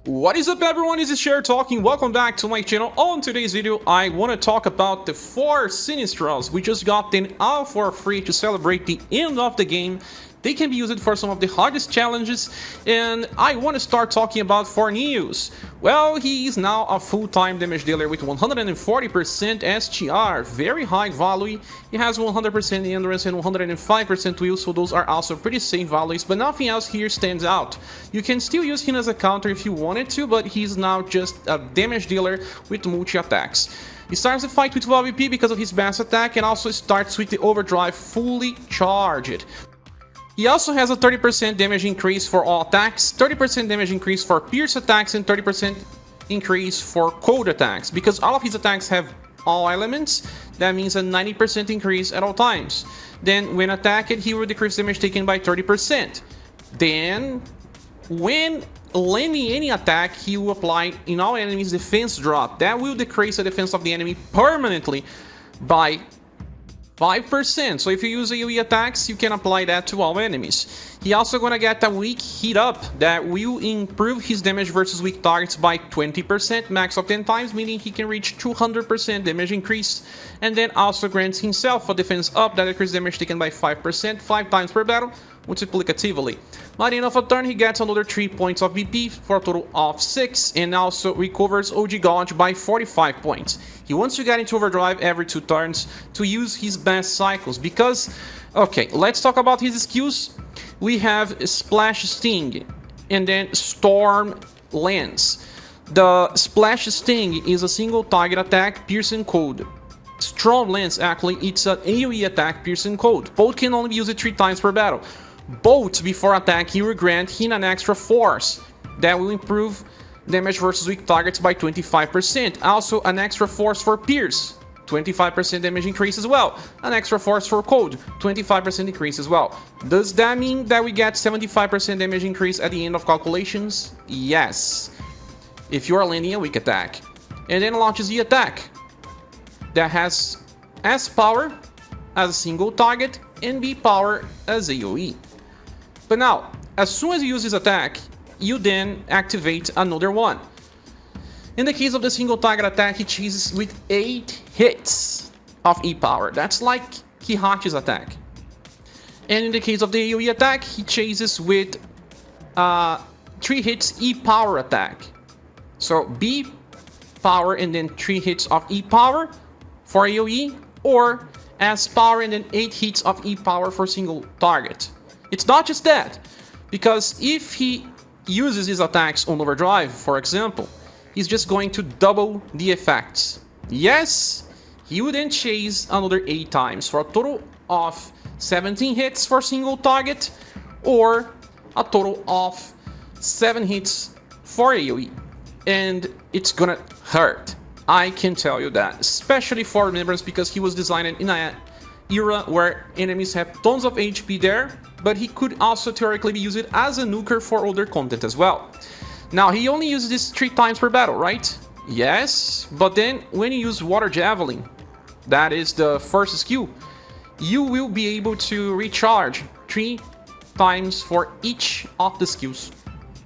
What is up everyone, this is Scher talking, welcome back to my channel. On today's video, I want to talk about the 4 Sinistrals. We just got them all for free to celebrate the end of the game. They can be used for some of the hardest challenges, and I want to start talking about Forneus. Well, he is now a full-time damage dealer with 140% SGR, very high value. He has 100% endurance and 105% will, so those are also pretty safe values, but nothing else here stands out. You can still use him as a counter if you wanted to, but he's now just a damage dealer with multi-attacks. He starts the fight with 12 AP because of his mass attack, and also starts with the overdrive fully charged. He also has a 30% damage increase for all attacks, 30% damage increase for pierce attacks, and 30% increase for cold attacks. Because all of his attacks have all elements, that means a 90% increase at all times. Then, when attacked, he will decrease damage taken by 30%. Then, when landing any attack, he will apply in all enemies defense drop. That will decrease the defense of the enemy permanently by 5%, so if you use AoE attacks, you can apply that to all enemies. He also gonna get a weak heat up that will improve his damage versus weak targets by 20%, max of 10 times, meaning he can reach 200% damage increase, and then also grants himself a defense up that increases damage taken by 5%, 5 times per battle, multiplicatively. By the end of a turn, he gets another 3 points of BP for a total of 6, and also recovers OG Gauge by 45 points. He wants to get into overdrive every 2 turns to use his best cycles, because, okay, let's talk about his skills. We have Splash Sting, and then Storm Lance. The Splash Sting is a single target attack, piercing cold. Storm Lance, actually, it's an AoE attack, piercing cold. Both can only be used 3 times per battle. Both, before attack, he will grant him an extra force that will improve damage versus weak targets by 25%. Also, an extra force for pierce, 25% damage increase as well. An extra force for cold, 25% increase as well. Does that mean that we get 75% damage increase at the end of calculations? Yes, if you are landing a weak attack. And then launches the attack that has S power as a single target and B power as AoE. But now, as soon as you use this attack, you then activate another one. In the case of the single target attack, he chases with 8 hits of E power. That's like Kihachi's attack. And in the case of the AoE attack, he chases with 3 hits E power attack. So B power and then 3 hits of E power for AoE, or S power and then 8 hits of E power for single target. It's not just that, because if he uses his attacks on overdrive, for example, he's just going to double the effects. Yes, he would then chase another 8 times for a total of 17 hits for single target, or a total of 7 hits for AoE. And it's gonna hurt, I can tell you that, especially for ReUniverSe, because he was designed in an era where enemies have tons of HP there, but he could also theoretically be used as a nuker for other content as well. Now, he only uses this 3 times per battle, right? Yes, but then when you use Water Javelin, that is the first skill, you will be able to recharge 3 times for each of the skills.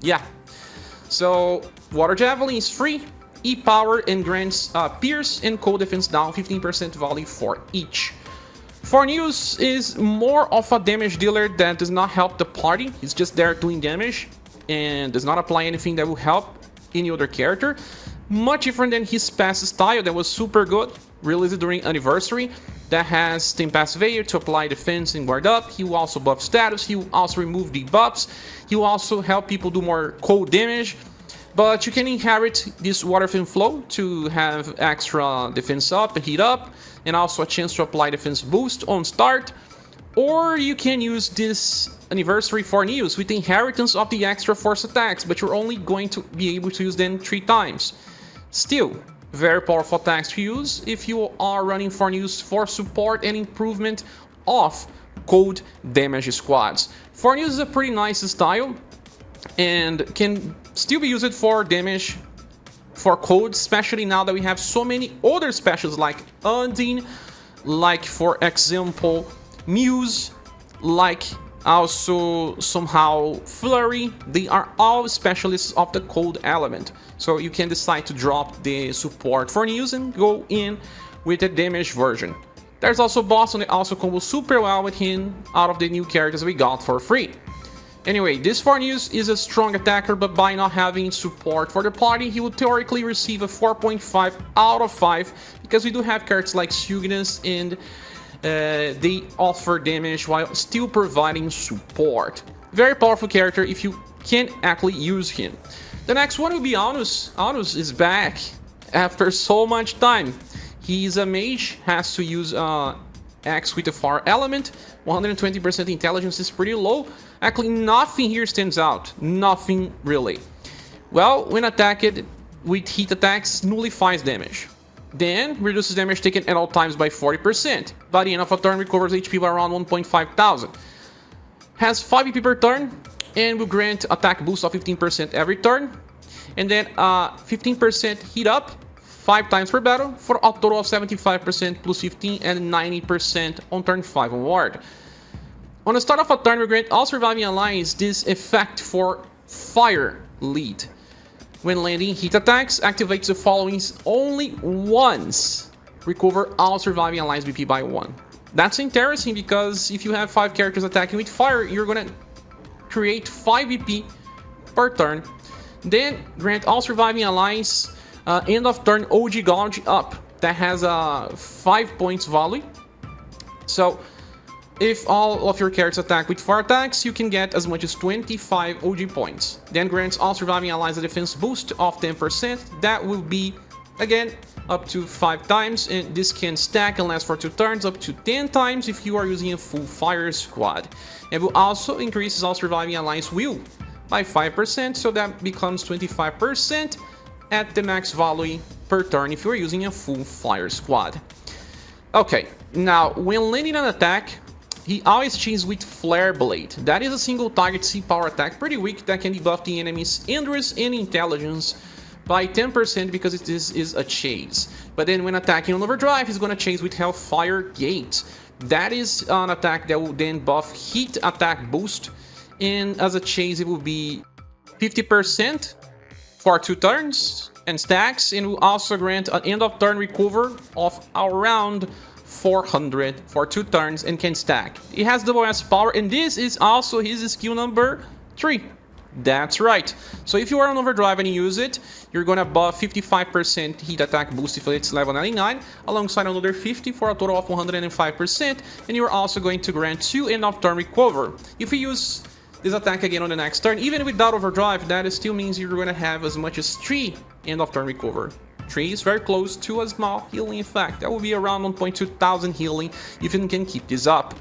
Yeah, so Water Javelin is free, E power, and grants pierce and cold defense down 15% value for each. Forneus is more of a damage dealer that does not help the party. He's just there doing damage and does not apply anything that will help any other character. Much different than his past style that was super good, released during Anniversary, that has Tempest Veil to apply defense and guard up. He will also buff status, he will also remove debuffs, he will also help people do more cold damage. But you can inherit this Water Fin Flow to have extra defense up and heat up, and also a chance to apply defense boost on start. Or you can use this Anniversary Forneus with the inheritance of the extra force attacks, but you're only going to be able to use them 3 times. Still, very powerful attacks to use if you are running Forneus for support and improvement of cold damage squads. Forneus is a pretty nice style and can still be used for damage for cold, especially now that we have so many other specials like Undine, like for example Muse, like also somehow Flurry. They are all specialists of the cold element, so you can decide to drop the support Forneus and go in with the damage version. There's also Boston, that also combos super well with him out of the new characters we got for free. Anyway, this Forneus is a strong attacker, but by not having support for the party, he would theoretically receive a 4.5 out of 5, because we do have characters like Sugnus, and they offer damage while still providing support. Very powerful character if you can actually use him. The next one will be Aunus. Aunus is back after so much time. He's a mage, has to use X with the fire element. 120% intelligence is pretty low. Actually, nothing here stands out. Nothing really. Well, when attacked with heat attacks, nullifies damage. Then reduces damage taken at all times by 40%. By the end of a turn, recovers HP by around 1.5 thousand. Has 5 EP per turn and will grant attack boost of 15% every turn. And then 15% heat up 5 times per battle for a total of 75% plus 15 and 90% on turn 5 onward. On the start of a turn, we grant all surviving allies this effect for Fire Lead. When landing heat attacks, activates the following only once. Recover all surviving allies BP by 1. That's interesting because if you have 5 characters attacking with fire, you're gonna create 5 BP per turn. Then grant all surviving allies end of turn OG Gouge up. That has a 5 points value. So if all of your characters attack with 4 attacks, you can get as much as 25 OG points. Then grants all surviving allies a defense boost of 10%. That will be, again, up to 5 times, and this can stack and last for 2 turns, up to 10 times if you are using a full fire squad. It will also increase all surviving allies will by 5%, so that becomes 25% at the max value per turn if you are using a full fire squad. Okay, now when landing an attack, he always chains with Flare Blade. That is a single target C power attack, pretty weak, that can debuff the enemy's endurance and intelligence by 10% because it is a chase. But then when attacking on overdrive, he's gonna chase with Hellfire Gate. That is an attack that will then buff heat attack boost, and as a chase it will be 50% for 2 turns and stacks, and will also grant an end of turn recover of around 400 for 2 turns and can stack. It has double S power, and this is also his skill number 3. That's right. So if you are on overdrive and you use it, you're gonna buff 55% heat attack boost if it's level 99, alongside another 50 for a total of 105%, and you're also going to grant 2 end of turn recover. If you use this attack again on the next turn, even without overdrive, that still means you're gonna have as much as 3 end of turn recover. 3 is very close to a small healing effect. That will be around 1.2 thousand healing if you can keep this up.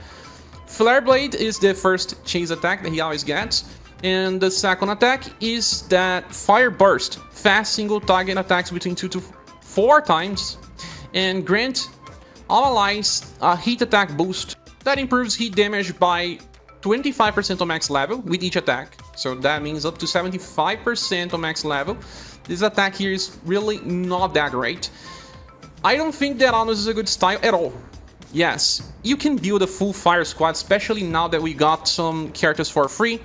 Flare Blade is the first chase attack that he always gets, and the second attack is that Fire Burst. Fast single target attacks between 2 to 4 times, and grant all allies a heat attack boost that improves heat damage by 25% on max level with each attack. So that means up to 75% on max level. This attack here is really not that great. I don't think that Aunus is a good style at all. Yes, you can build a full fire squad, especially now that we got some characters for free.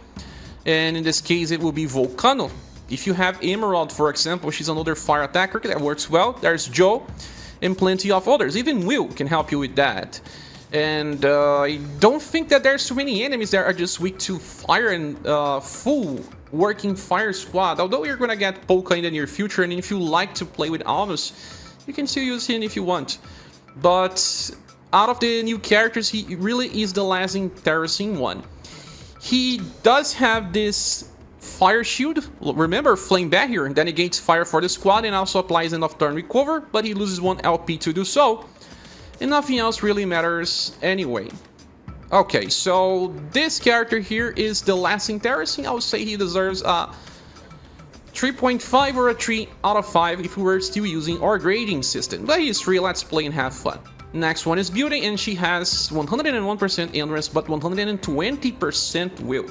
And in this case, it will be Volcano. If you have Emerald, for example, she's another fire attacker that works well. There's Joe and plenty of others. Even Will can help you with that. And I don't think that there's too many enemies that are just weak to fire and full working fire squad. Although you're gonna get Polka in the near future, and if you like to play with Aunus, you can still use him if you want. But out of the new characters, he really is the last interesting one. He does have this fire shield. Remember, flame barrier that negates fire for the squad and also applies end of turn recover, but he loses 1 LP to do so. And nothing else really matters anyway. Okay, so this character here is the last interesting. I would say he deserves a 3.5 or a 3 out of 5 if we were still using our grading system. But he's free, let's play and have fun. Next one is Byunei, and she has 101% endurance but 120% will.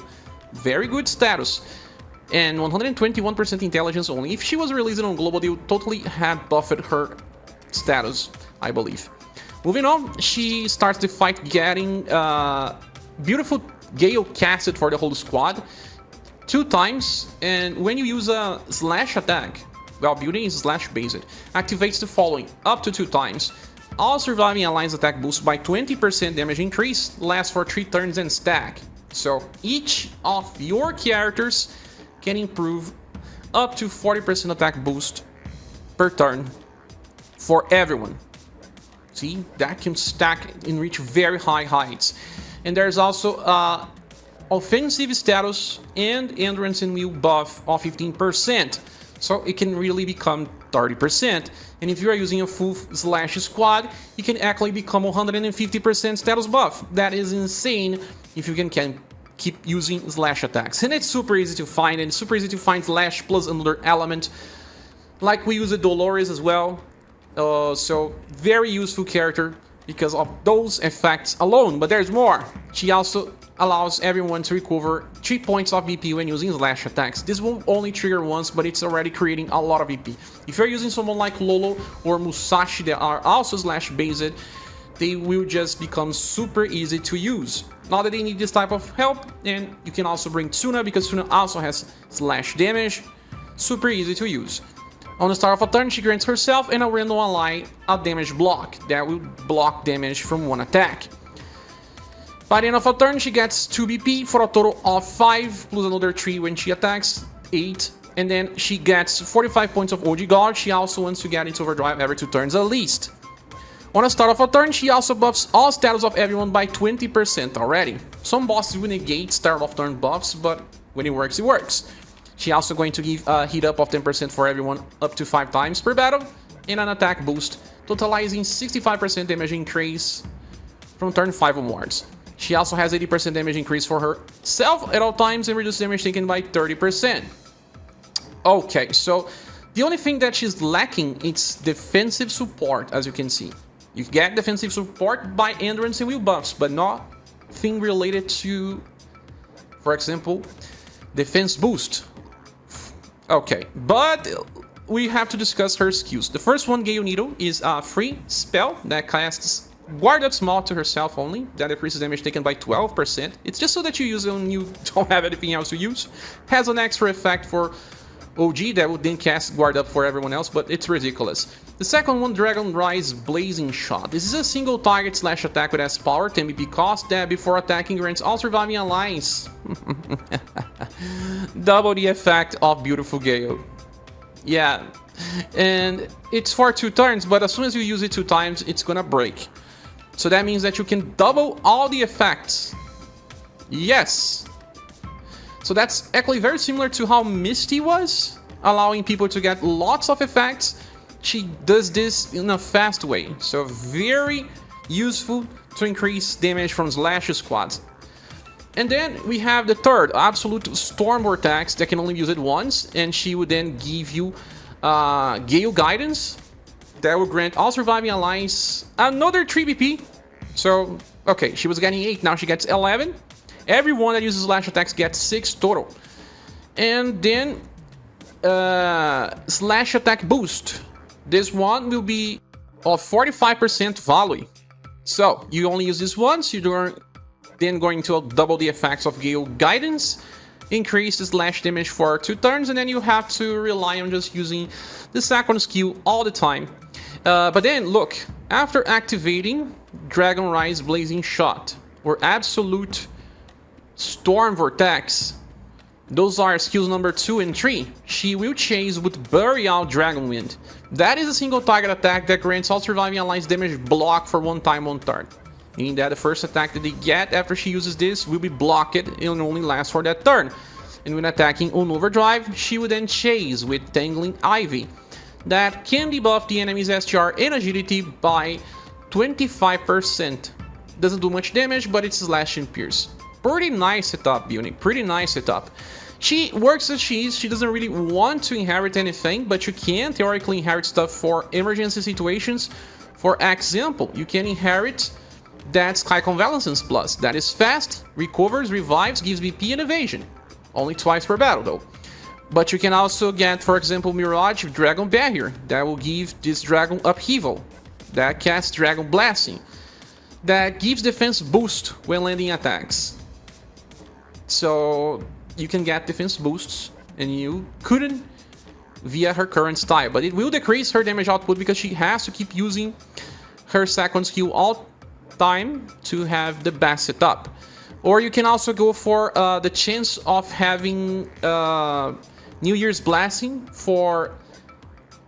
Very good status. And 121% intelligence only. If she was released on global, they would totally have buffed her status, I believe. Moving on, she starts the fight getting beautiful Gale casted for the whole squad 2 times, and when you use a slash attack, well, Byunei is slash based, activates the following up to 2 times. All surviving allies attack boost by 20% damage increase, lasts for 3 turns and stack. So each of your characters can improve up to 40% attack boost per turn for everyone. See, that can stack and reach very high heights. And there's also offensive status and endurance and wheel buff of 15%. So it can really become 30%. And if you are using a full slash squad, you can actually become 150% status buff. That is insane if you can keep using slash attacks. And it's super easy to find, and it's super easy to find slash plus another element. Like we use a Dolores as well. So very useful character because of those effects alone. But there's more. She also allows everyone to recover 3 points of BP when using slash attacks. This will only trigger once, but it's already creating a lot of BP. If you're using someone like Lolo or Musashi that are also slash based, they will just become super easy to use. Not that they need this type of help, and you can also bring Tsuna because Tsuna also has slash damage. Super easy to use. On the start of a turn, she grants herself and a random ally a damage block that will block damage from 1 attack. By the end of a turn, she gets 2 BP for a total of 5, plus another 3 when she attacks, 8. And then she gets 45 points of OG Guard. She also wants to get into overdrive every 2 turns at least. On the start of a turn, she also buffs all status of everyone by 20% already. Some bosses will negate start of turn buffs, but when it works, it works. She also going to give a heat up of 10% for everyone up to 5 times per battle, and an attack boost, totalizing 65% damage increase from turn 5 onwards. She also has 80% damage increase for herself at all times and reduces damage taken by 30%. Okay, so the only thing that she's lacking is defensive support, as you can see. You get defensive support by endurance and wheel buffs, but nothing related to, for example, defense boost. Okay, but we have to discuss her skills. The first one, Gale Needle, is a free spell that casts Guard Up Small to herself only. That increases damage taken by 12%. It's just so that you use it when you don't have anything else to use. Has an extra effect for OG that would then cast Guard Up for everyone else, but it's ridiculous. The second one, Dragon Rise Blazing Shot. This is a single target slash attack with S power, 10 BP cost, that before attacking grants all surviving allies. Double the effect of Beautiful Gale. Yeah, and it's for 2 turns, but as soon as you use it 2 times, it's gonna break. So that means that you can double all the effects. Yes. So that's actually very similar to how Misty was, allowing people to get lots of effects. She does this in a fast way, so very useful to increase damage from slash squads. And then we have the third, Absolute Storm Vortex, that can only use it once, and she would then give you Gale Guidance, that will grant all surviving allies another 3 BP. So, okay, she was getting 8, now she gets 11. Everyone that uses slash attacks gets 6 total. And then slash attack boost. This one will be of 45% value. So you only use this once, you're then going to double the effects of Gale Guidance, increase the slash damage for 2 turns, and then you have to rely on just using the second skill all the time. But then look, after activating Dragon Rise Blazing Shot or Absolute Storm Vortex, those are skills number 2 and 3. She will chase with Boreal Dragon Wind. That is a single target attack that grants all surviving allies damage block for 1 time on turn. Meaning that the first attack that they get after she uses this will be blocked and only lasts for that turn. And when attacking on overdrive, she would then chase with Tangling Ivy. That can debuff the enemy's STR and agility by 25%. Doesn't do much damage, but it's slash and pierce. Pretty nice setup, Byunei. Pretty nice setup. She works as she is. She doesn't really want to inherit anything, but you can theoretically inherit stuff for emergency situations. For example, you can inherit that Sky Convalescence Plus. That is fast, recovers, revives, gives BP and evasion. Only twice per battle though. But you can also get, for example, Mirage Dragon Barrier. That will give this Dragon Upheaval. That casts Dragon Blessing. That gives defense boost when landing attacks. So you can get defense boosts, and you couldn't via her current style. But it will decrease her damage output because she has to keep using her second skill all time to have the best setup. Or you can also go for the chance of having New Year's Blessing for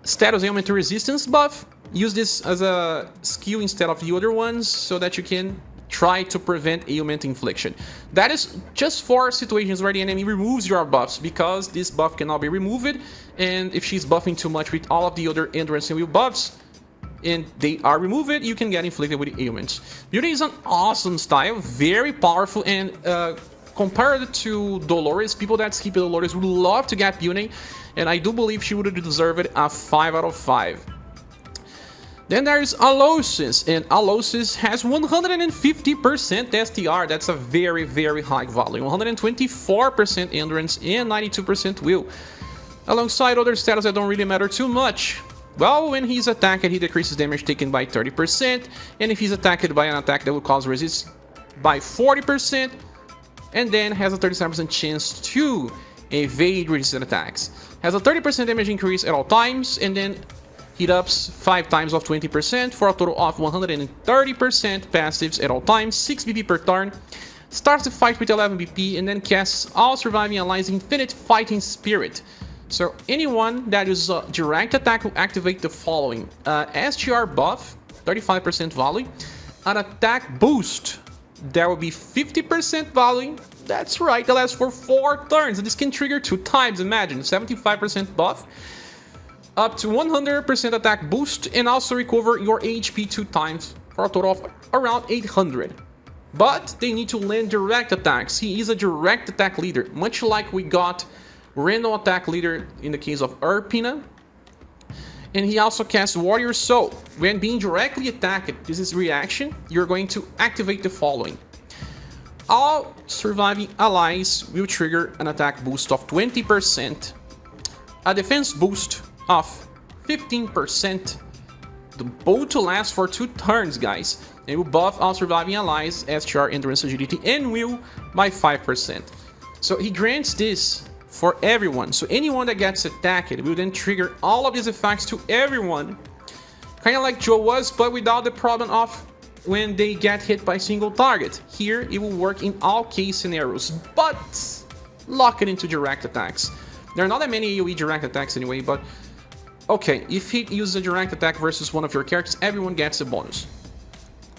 status ailment to resistance buff. Use this as a skill instead of the other ones so that you can try to prevent ailment infliction. That is just for situations where the enemy removes your buffs, because this buff cannot be removed, and if she's buffing too much with all of the other endurance and will buffs and they are removed, you can get inflicted with ailments. Byunei is an awesome style, very powerful, and compared to Dolores, people that skip Dolores would love to get Byunei, and I do believe she would have deserved a 5 out of 5. Then there's Alloces, and Alloces has 150% STR. That's a very, very high value. 124% endurance and 92% will. Alongside other status that don't really matter too much. Well, when he's attacked, he decreases damage taken by 30%, and if he's attacked by an attack that will cause resist by 40%, and then has a 37% chance to evade resistant attacks. Has a 30% damage increase at all times, and then heat ups 5 times of 20% for a total of 130% passives at all times, 6 BP per turn. Starts the fight with 11 BP and then casts all surviving allies Infinite Fighting Spirit. So anyone that uses a direct attack will activate the following: SGR buff, 35% volley, an attack boost that will be 50% volley. That's right, that lasts for 4 turns, and this can trigger 2 times. Imagine 75% buff, up to 100% attack boost, and also recover your HP 2 times for a total of around 800. But they need to land direct attacks. He is a direct attack leader, much like we got random attack leader in the case of Erpina. And he also casts Warrior Soul. When being directly attacked, this is reaction, you're going to activate the following: all surviving allies will trigger an attack boost of 20%, a defense boost of 15%. The bolt to last for 2 turns, guys. It will buff all surviving allies, STR, endurance, agility, and will by 5%. So he grants this for everyone. So anyone that gets attacked will then trigger all of these effects to everyone. Kind of like Joe was, but without the problem of when they get hit by a single target. Here, it will work in all case scenarios, but lock it into direct attacks. There are not that many AoE direct attacks anyway, but okay, if he uses a direct attack versus one of your characters, everyone gets a bonus.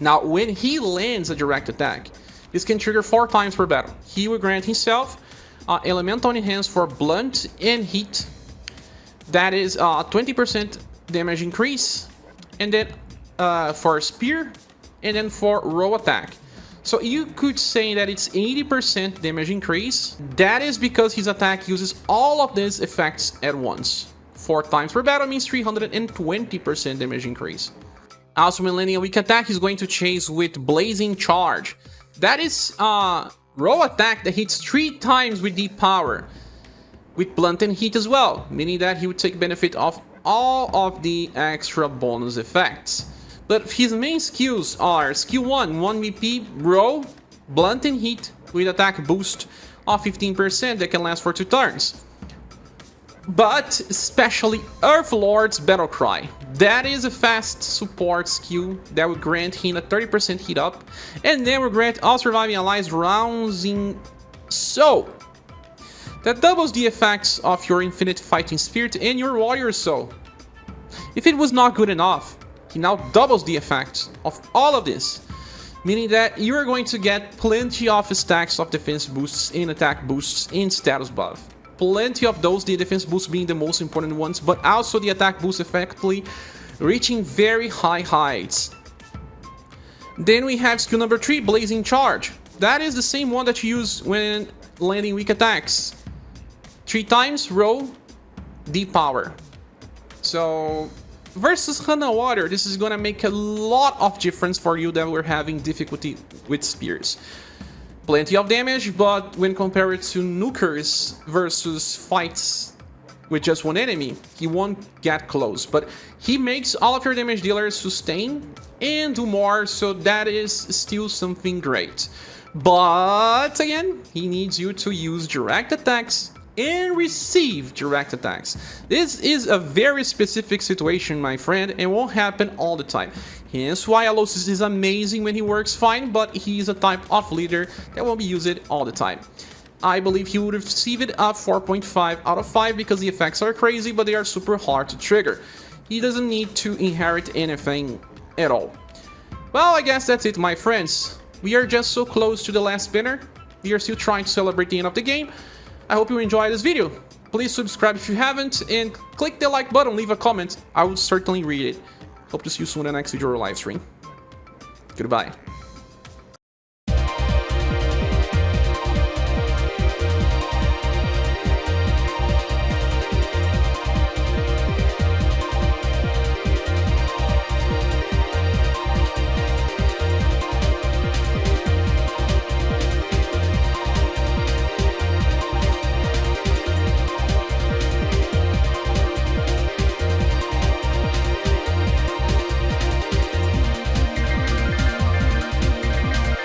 Now, when he lands a direct attack, this can trigger 4 times per battle. He will grant himself Elemental Enhance for Blunt and Heat. That is 20% damage increase, and then for Spear, and then for Row Attack. So you could say that it's 80% damage increase. That is because his attack uses all of these effects at once. 4 times per battle means 320% damage increase. Also, when landing a weak attack, he's going to chase with Blazing Charge. That is Row Attack that hits 3 times with deep power, with Blunt and Heat as well, meaning that he would take benefit of all of the extra bonus effects. But his main skills are skill 1, 1 BP, Row, Blunt and Heat with attack boost of 15% that can last for 2 turns. But especially Earthlord's Battle Cry. That is a fast support skill that will grant him a 30% hit up, and then will grant all surviving allies rousing soul. That doubles the effects of your Infinite Fighting Spirit and your Warrior Soul. If it was not good enough, he now doubles the effects of all of this, meaning that you are going to get plenty of stacks of defense boosts and attack boosts and status buff. Plenty of those, the defense boosts being the most important ones, but also the attack boosts effectively reaching very high heights. Then we have skill number 3, Blazing Charge. That is the same one that you use when landing weak attacks. 3 times, Row, deep power. So versus Hana Water, this is gonna make a lot of difference for you that were having difficulty with spears. Plenty of damage, but when compared to nukers versus fights with just one enemy, he won't get close. But he makes all of your damage dealers sustain and do more, so that is still something great. But again, he needs you to use direct attacks and receive direct attacks. This is a very specific situation, my friend, and won't happen all the time. Hence why Alloces is amazing when he works fine, but he's a type of leader that won't be used all the time. I believe he would receive it a 4.5 out of 5 because the effects are crazy, but they are super hard to trigger. He doesn't need to inherit anything at all. Well, I guess that's it, my friends. We are just so close to the last spinner. We are still trying to celebrate the end of the game. I hope you enjoyed this video. Please subscribe if you haven't, and click the like button, leave a comment. I will certainly read it. Hope to see you soon in the next video or live stream. Goodbye.